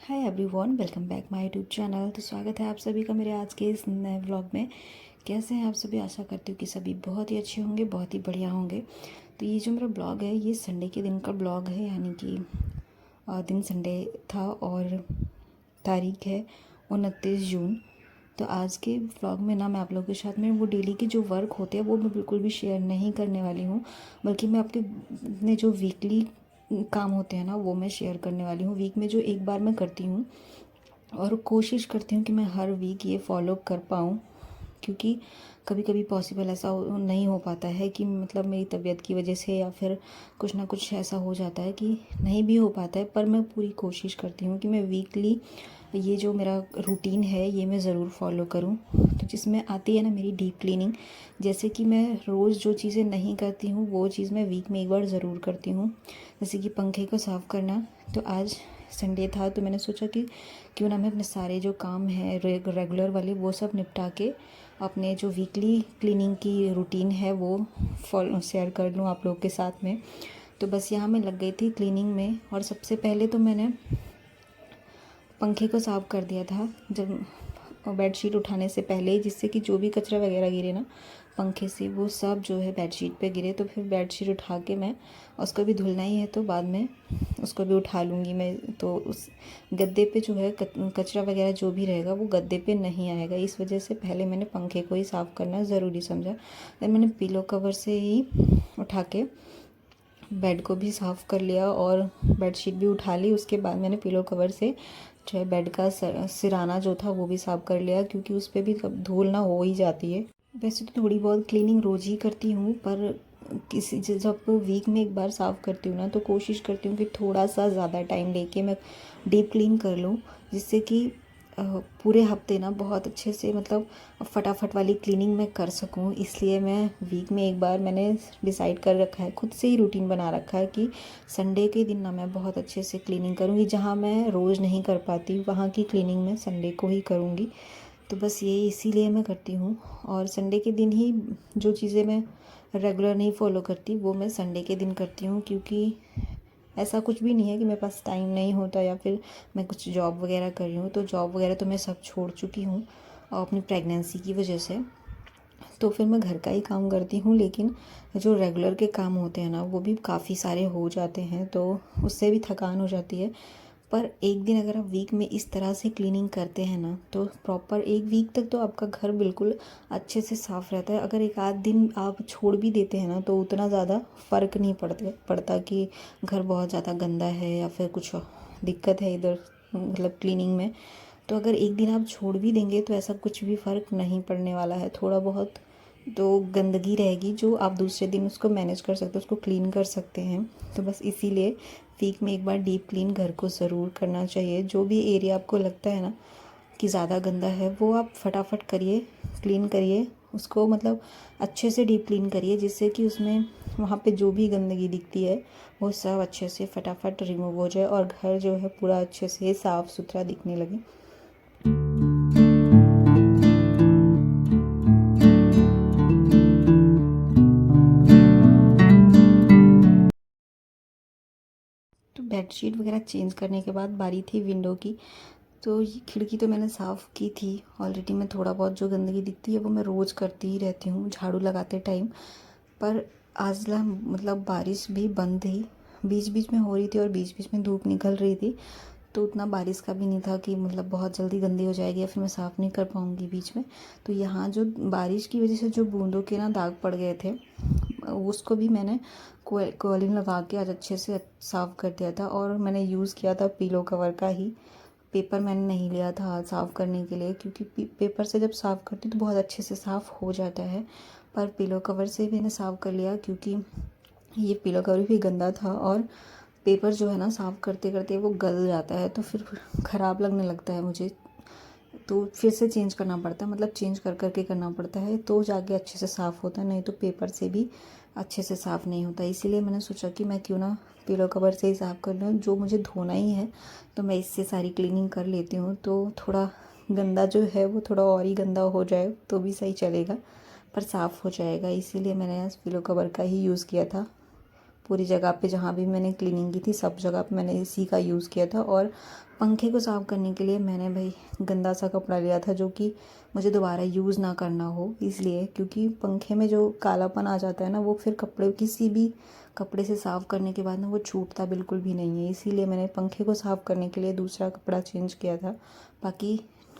Hi everyone, welcome back my YouTube channel. तो स्वागत है आप सभी का मेरे आज के इस नए व्लॉग में। कैसे हैं आप सभी? आशा करती हूँ कि सभी बहुत ही अच्छे होंगे, बहुत ही बढ़िया होंगे। तो ये जो मेरा ब्लॉग है ये संडे के दिन का ब्लॉग है, यानी कि दिन संडे था और तारीख है 29 जून। तो आज के व्लॉग में ना मैं आप लोगों के साथ में वो डेली के जो वर्क होते हैं वो मैं बिल्कुल भी शेयर नहीं करने वाली हूँ, बल्कि मैं आपके अपने जो वीकली काम होते हैं ना वो मैं शेयर करने वाली हूँ। वीक में जो एक बार मैं करती हूँ और कोशिश करती हूँ कि मैं हर वीक ये फॉलो कर पाऊँ, क्योंकि कभी कभी पॉसिबल ऐसा नहीं हो पाता है कि मतलब मेरी तबीयत की वजह से या फिर कुछ ना कुछ ऐसा हो जाता है कि नहीं भी हो पाता है। पर मैं पूरी कोशिश करती हूँ कि मैं वीकली ये जो मेरा रूटीन है ये मैं ज़रूर फॉलो करूँ। तो जिसमें आती है ना मेरी डीप क्लीनिंग, जैसे कि मैं रोज़ जो चीज़ें नहीं करती हूँ वो चीज़ मैं वीक में एक बार ज़रूर करती हूँ। जैसे कि पंखे को साफ़ करना। तो आज संडे था तो मैंने सोचा कि क्यों ना मैं अपने सारे जो काम हैं रेगुलर वाले वो सब निपटा के अपने जो वीकली क्लीनिंग की रूटीन है वो फॉलो शेयर कर लूँ आप लोगों के साथ में। तो बस यहाँ मैं लग गई थी क्लीनिंग में, और सबसे पहले तो मैंने पंखे को साफ़ कर दिया था जब बेडशीट उठाने से पहले, जिससे कि जो भी कचरा वगैरह गिरे ना पंखे से वो सब जो है बेडशीट पे गिरे। तो फिर बेडशीट उठा के मैं उसको भी धुलना ही है तो बाद में उसको भी उठा लूँगी मैं। तो उस गद्दे पे जो है कचरा वगैरह जो भी रहेगा वो गद्दे पे नहीं आएगा, इस वजह से पहले मैंने पंखे को ही साफ़ करना ज़रूरी समझा। फिर मैंने पिलो कवर से ही उठा के बेड को भी साफ़ कर लिया और बेडशीट भी उठा ली। उसके बाद मैंने पिलो कवर से जो है बेड का सिराना जो था वो भी साफ़ कर लिया, क्योंकि उस पर भी धूल ना हो ही जाती है। वैसे तो थोड़ी बहुत क्लीनिंग रोज़ ही करती हूँ, पर किसी जब वीक में एक बार साफ़ करती हूँ ना तो कोशिश करती हूँ कि थोड़ा सा ज़्यादा टाइम लेके मैं डीप क्लीन कर लूँ, जिससे कि पूरे हफ्ते ना बहुत अच्छे से मतलब फटाफट वाली क्लीनिंग मैं कर सकूं। इसलिए मैं वीक में एक बार मैंने डिसाइड कर रखा है, खुद से ही रूटीन बना रखा है कि संडे के दिन ना मैं बहुत अच्छे से क्लीनिंग करूंगी। जहां मैं रोज़ नहीं कर पाती वहां की क्लीनिंग मैं संडे को ही करूंगी। तो बस ये इसीलिए मैं करती हूँ। और संडे के दिन ही जो चीज़ें मैं रेगुलर नहीं फॉलो करती वो मैं संडे के दिन करती हूँ, क्योंकि ऐसा कुछ भी नहीं है कि मेरे पास टाइम नहीं होता या फिर मैं कुछ जॉब वगैरह कर रही हूँ। तो जॉब वगैरह तो मैं सब छोड़ चुकी हूँ अपनी प्रेगनेंसी की वजह से। तो फिर मैं घर का ही काम करती हूँ, लेकिन जो रेगुलर के काम होते हैं ना वो भी काफ़ी सारे हो जाते हैं, तो उससे भी थकान हो जाती है। पर एक दिन अगर आप वीक में इस तरह से क्लीनिंग करते हैं ना तो प्रॉपर एक वीक तक तो आपका घर बिल्कुल अच्छे से साफ़ रहता है। अगर एक आध दिन आप छोड़ भी देते हैं ना तो उतना ज़्यादा फ़र्क नहीं पड़ता कि घर बहुत ज़्यादा गंदा है या फिर कुछ दिक्कत है इधर मतलब क्लीनिंग में। तो अगर एक दिन आप छोड़ भी देंगे तो ऐसा कुछ भी फ़र्क नहीं पड़ने वाला है। थोड़ा बहुत तो गंदगी रहेगी जो आप दूसरे दिन उसको मैनेज कर सकते हो, उसको क्लीन कर सकते हैं। तो बस इसीलिए वीक में एक बार डीप क्लीन घर को ज़रूर करना चाहिए। जो भी एरिया आपको लगता है ना कि ज़्यादा गंदा है वो आप फटाफट करिए, क्लीन करिए उसको, मतलब अच्छे से डीप क्लीन करिए, जिससे कि उसमें वहाँ पे जो भी गंदगी दिखती है वो सब अच्छे से फटाफट रिमूव हो जाए और घर जो है पूरा अच्छे से साफ़ सुथरा दिखने लगे। तो बेडशीट वगैरह चेंज करने के बाद बारी थी विंडो की। तो ये खिड़की तो मैंने साफ़ की थी ऑलरेडी। मैं थोड़ा बहुत जो गंदगी दिखती है वो मैं रोज़ करती ही रहती हूँ झाड़ू लगाते टाइम। पर आज ना मतलब बारिश भी बंद थी, बीच बीच में हो रही थी और बीच बीच में धूप निकल रही थी। तो उतना बारिश का भी नहीं था कि मतलब बहुत जल्दी गंदी हो जाएगी या फिर मैं साफ़ नहीं कर पाऊँगी बीच में। तो यहाँ जो बारिश की वजह से जो बूंदों के ना दाग पड़ गए थे उसको भी मैंने कोलिन लगा के आज अच्छे से साफ़ कर दिया था। और मैंने यूज़ किया था पिलो कवर का ही, पेपर मैंने नहीं लिया था साफ़ करने के लिए, क्योंकि पेपर से जब साफ़ करती तो बहुत अच्छे से साफ़ हो जाता है। पर पिलो कवर से भी मैंने साफ़ कर लिया, क्योंकि ये पिलो कवर भी गंदा था और पेपर जो है ना साफ़ करते करते वो गल जाता है तो फिर ख़राब लगने लगता है मुझे। तो फिर से चेंज करना पड़ता है, मतलब चेंज कर करके करना पड़ता है तो जाके अच्छे से साफ़ होता है, नहीं तो पेपर से भी अच्छे से साफ़ नहीं होता। इसीलिए मैंने सोचा कि मैं क्यों ना पिलो कवर से ही साफ़ कर लूँ, जो मुझे धोना ही है तो मैं इससे सारी क्लीनिंग कर लेती हूँ। तो थोड़ा गंदा जो है वो थोड़ा और ही गंदा हो जाए तो भी सही चलेगा, पर साफ़ हो जाएगा। इसीलिए मैंने आज पिलो कवर का ही यूज़ किया था पूरी जगह पे जहाँ भी मैंने क्लीनिंग की थी सब जगह पे मैंने इसी का यूज़ किया था। और पंखे को साफ़ करने के लिए मैंने भाई गंदा सा कपड़ा लिया था, जो कि मुझे दोबारा यूज़ ना करना हो इसलिए, क्योंकि पंखे में जो कालापन आ जाता है ना वो फिर कपड़े किसी भी कपड़े से साफ़ करने के बाद ना वो छूटता बिल्कुल भी नहीं है। इसीलिए मैंने पंखे को साफ़ करने के लिए दूसरा कपड़ा चेंज किया था। बाकी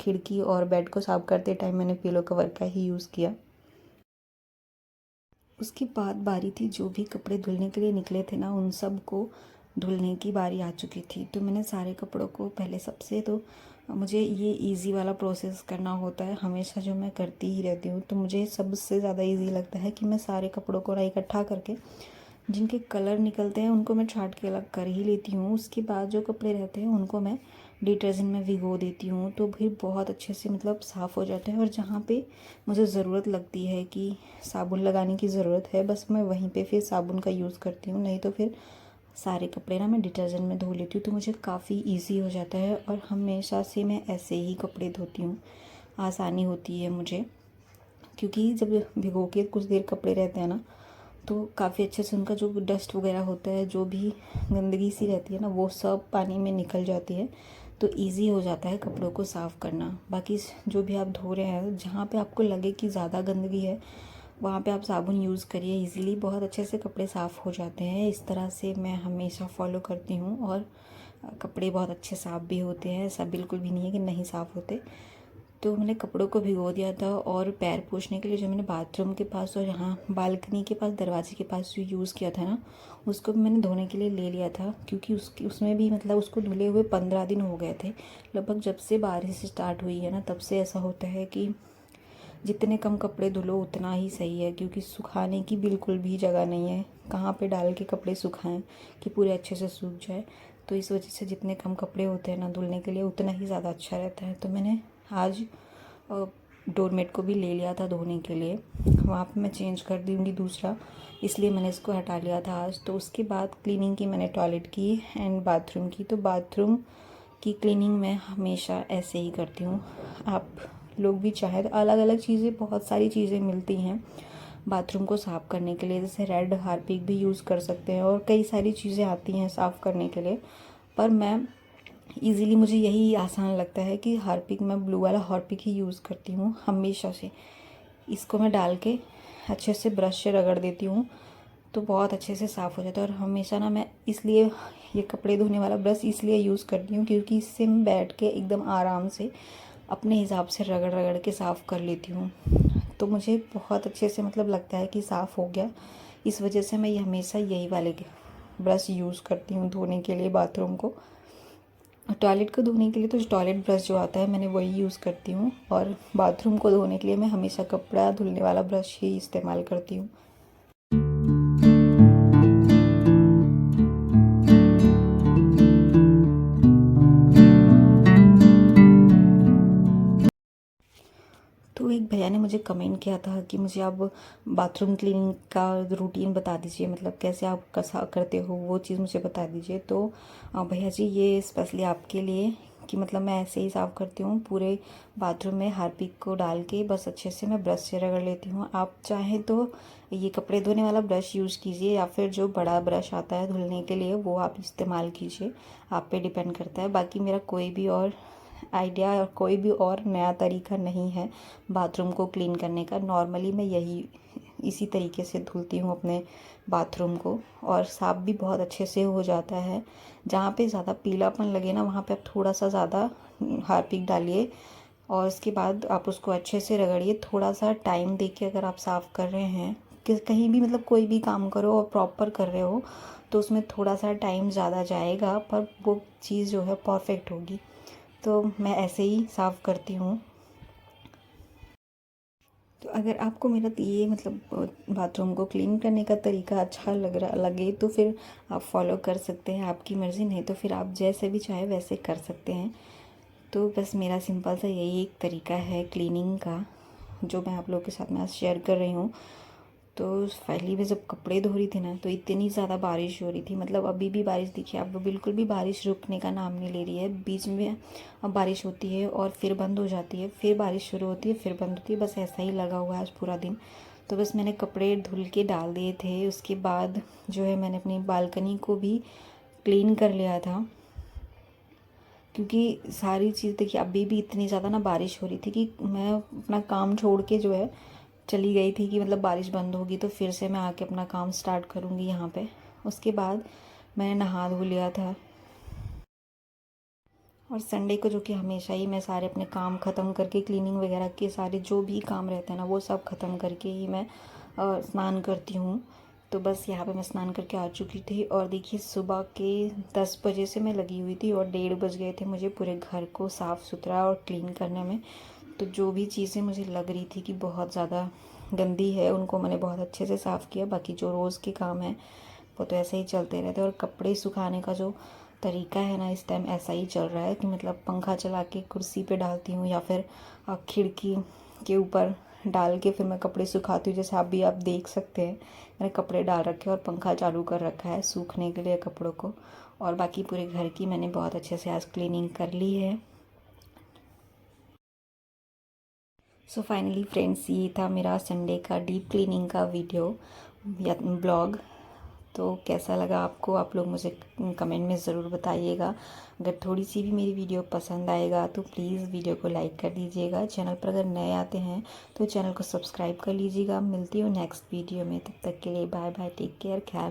खिड़की और बेड को साफ़ करते टाइम मैंने पिलो कवर का ही यूज़ किया। उसके बाद बारी थी जो भी कपड़े धुलने के लिए निकले थे ना उन सब को धुलने की बारी आ चुकी थी। तो मैंने सारे कपड़ों को पहले सबसे तो मुझे ये इजी वाला प्रोसेस करना होता है हमेशा, जो मैं करती ही रहती हूँ। तो मुझे सबसे ज़्यादा इजी लगता है कि मैं सारे कपड़ों को ना इकट्ठा करके जिनके कलर निकलते हैं उनको मैं छांट के अलग कर ही लेती हूँ। उसके बाद जो कपड़े रहते हैं उनको मैं डिटर्जेंट में भिगो देती हूँ, तो फिर बहुत अच्छे से मतलब साफ़ हो जाते हैं। और जहाँ पे मुझे ज़रूरत लगती है कि साबुन लगाने की ज़रूरत है, बस मैं वहीं पे फिर साबुन का यूज़ करती हूँ, नहीं तो फिर सारे कपड़े ना मैं डिटर्जेंट में धो लेती हूँ। तो मुझे काफ़ी ईजी हो जाता है और हमेशा से मैं ऐसे ही कपड़े धोती हूँ, आसानी होती है मुझे। क्योंकि जब भिगो के कुछ देर कपड़े रहते हैं ना तो काफ़ी अच्छे से उनका जो डस्ट वगैरह होता है, जो भी गंदगी सी रहती है ना वो सब पानी में निकल जाती है। तो इजी हो जाता है कपड़ों को साफ़ करना। बाकी जो भी आप धो रहे हैं, जहाँ पे आपको लगे कि ज़्यादा गंदगी है वहाँ पे आप साबुन यूज़ करिए, इजीली बहुत अच्छे से कपड़े साफ़ हो जाते हैं। इस तरह से मैं हमेशा फॉलो करती हूँ और कपड़े बहुत अच्छे साफ़ भी होते हैं। ऐसा बिल्कुल भी नहीं है कि नहीं साफ़ होते। तो मैंने कपड़ों को भिगो दिया था और पैर पोंछने के लिए जो मैंने बाथरूम के पास और यहाँ बालकनी के पास दरवाजे के पास जो यूज़ किया था ना उसको भी मैंने धोने के लिए ले लिया था। क्योंकि उसमें भी मतलब उसको धुले हुए 15 दिन हो गए थे लगभग। जब से बारिश स्टार्ट हुई है ना तब से ऐसा होता है कि जितने कम कपड़े धुलो उतना ही सही है, क्योंकि सुखाने की बिल्कुल भी जगह नहीं है कहाँ पे डाल के कपड़े सुखाएं कि पूरे अच्छे से सूख जाए। तो इस वजह से जितने कम कपड़े होते हैं ना धुलने के लिए उतना ही ज़्यादा अच्छा रहता है। तो मैंने आज डोरमेट को भी ले लिया था धोने के लिए, वहाँ पे मैं चेंज कर दूँगी दूसरा, इसलिए मैंने इसको हटा लिया था आज। तो उसके बाद क्लीनिंग की मैंने टॉयलेट की एंड बाथरूम की। तो बाथरूम की क्लीनिंग मैं हमेशा ऐसे ही करती हूँ। आप लोग भी चाहे तो अलग अलग चीज़ें, बहुत सारी चीज़ें मिलती हैं बाथरूम को साफ़ करने के लिए, जैसे रेड हार्पिक भी यूज़ कर सकते हैं और कई सारी चीज़ें आती हैं साफ़ करने के लिए। पर मैं इजीली मुझे यही आसान लगता है कि हार्पिक, मैं ब्लू वाला हार्पिक ही यूज़ करती हूँ हमेशा से। इसको मैं डाल के अच्छे से ब्रश से रगड़ देती हूँ तो बहुत अच्छे से साफ़ हो जाता है। और हमेशा ना मैं इसलिए ये कपड़े धोने वाला ब्रश इसलिए यूज़ करती हूँ क्योंकि इससे मैं बैठ के एकदम आराम से अपने हिसाब से रगड़ रगड़ के साफ़ कर लेती हूँ। तो मुझे बहुत अच्छे से मतलब लगता है कि साफ़ हो गया। इस वजह से मैं ये हमेशा यही वाले ब्रश यूज़ करती हूँ धोने के लिए बाथरूम को। टॉयलेट को धोने के लिए तो टॉयलेट ब्रश जो आता है मैंने वही यूज़ करती हूँ, और बाथरूम को धोने के लिए मैं हमेशा कपड़ा धुलने वाला ब्रश ही इस्तेमाल करती हूँ। तो एक भैया ने मुझे कमेंट किया था कि मुझे आप बाथरूम क्लीनिंग का रूटीन बता दीजिए, मतलब कैसे आप कैसा करते हो वो चीज़ मुझे बता दीजिए। तो भैया जी ये स्पेशली आपके लिए कि मतलब मैं ऐसे ही साफ़ करती हूँ पूरे बाथरूम में हार्पिक को डाल के, बस अच्छे से मैं ब्रश से रगड़ लेती हूँ। आप चाहें तो ये कपड़े धोने वाला ब्रश यूज़ कीजिए या फिर जो बड़ा ब्रश आता है धुलने के लिए वो आप इस्तेमाल कीजिए, आप पे डिपेंड करता है। बाकी मेरा कोई भी और आइडिया और कोई भी और नया तरीका नहीं है बाथरूम को क्लीन करने का। नॉर्मली मैं इसी तरीके से धुलती हूँ अपने बाथरूम को, और साफ़ भी बहुत अच्छे से हो जाता है। जहाँ पे ज़्यादा पीलापन लगे ना वहाँ पे आप थोड़ा सा ज़्यादा हार्पिक डालिए और उसके बाद आप उसको अच्छे से रगड़िए। थोड़ा सा टाइम देके अगर आप साफ़ कर रहे हैं कि कहीं भी मतलब कोई भी काम करो और प्रॉपर कर रहे हो तो उसमें थोड़ा सा टाइम ज़्यादा जाएगा पर वो चीज़ जो है परफेक्ट होगी। तो मैं ऐसे ही साफ़ करती हूँ। तो अगर आपको मेरा ये मतलब बाथरूम को क्लीन करने का तरीका अच्छा लगे तो फिर आप फॉलो कर सकते हैं, आपकी मर्ज़ी, नहीं तो फिर आप जैसे भी चाहे वैसे कर सकते हैं। तो बस मेरा सिंपल सा यही एक तरीका है क्लीनिंग का जो मैं आप लोगों के साथ में आज शेयर कर रही हूँ। तो पहली में जब कपड़े धो रही थी ना तो इतनी ज़्यादा बारिश हो रही थी, मतलब अभी भी बारिश दिखिए अब बिल्कुल भी बारिश रुकने का नाम नहीं ले रही है। बीच में अब बारिश होती है और फिर बंद हो जाती है, फिर बारिश शुरू होती है फिर बंद होती है, बस ऐसा ही लगा हुआ है आज पूरा दिन। तो बस मैंने कपड़े धुल के डाल दिए थे। उसके बाद जो है मैंने अपनी बालकनी को भी क्लीन कर लिया था, क्योंकि सारी चीज़ देखिए अभी भी इतनी ज़्यादा ना बारिश हो रही थी कि मैं अपना काम छोड़ के जो है चली गई थी कि मतलब बारिश बंद होगी तो फिर से मैं आके अपना काम स्टार्ट करूँगी यहाँ पे। उसके बाद मैंने नहा धो लिया था, और संडे को जो कि हमेशा ही मैं सारे अपने काम ख़त्म करके क्लीनिंग वगैरह के सारे जो भी काम रहते हैं ना वो सब ख़त्म करके ही मैं स्नान करती हूँ। तो बस यहाँ पे मैं स्नान करके आ चुकी थी, और देखिए सुबह के 10 बजे से मैं लगी हुई थी और 1:30 बज गए थे मुझे पूरे घर को साफ़ सुथरा और क्लीन करने में। तो जो भी चीज़ें मुझे लग रही थी कि बहुत ज़्यादा गंदी है उनको मैंने बहुत अच्छे से साफ़ किया। बाकी जो रोज़ के काम हैं वो तो ऐसे ही चलते रहते हैं। और कपड़े सुखाने का जो तरीका है ना इस टाइम ऐसा ही चल रहा है कि मतलब पंखा चला के कुर्सी पे डालती हूँ या फिर खिड़की के ऊपर डाल के फिर मैं कपड़े सुखाती हूँ। जैसे आप भी आप देख सकते हैं मैंने कपड़े डाल रखे हैं और पंखा चालू कर रखा है सूखने के लिए कपड़ों को। और बाकी पूरे घर की मैंने बहुत अच्छे से आज क्लीनिंग कर ली है। सो फाइनली फ्रेंड्स, ये था मेरा संडे का डीप क्लीनिंग का वीडियो या ब्लॉग। तो कैसा लगा आपको, आप लोग मुझे कमेंट में ज़रूर बताइएगा। अगर थोड़ी सी भी मेरी वीडियो पसंद आएगा तो प्लीज़ वीडियो को लाइक कर दीजिएगा। चैनल पर अगर नए आते हैं तो चैनल को सब्सक्राइब कर लीजिएगा। मिलती हूँ नेक्स्ट वीडियो में, तब तक के लिए बाय बाय, टेक केयर, ख्याल।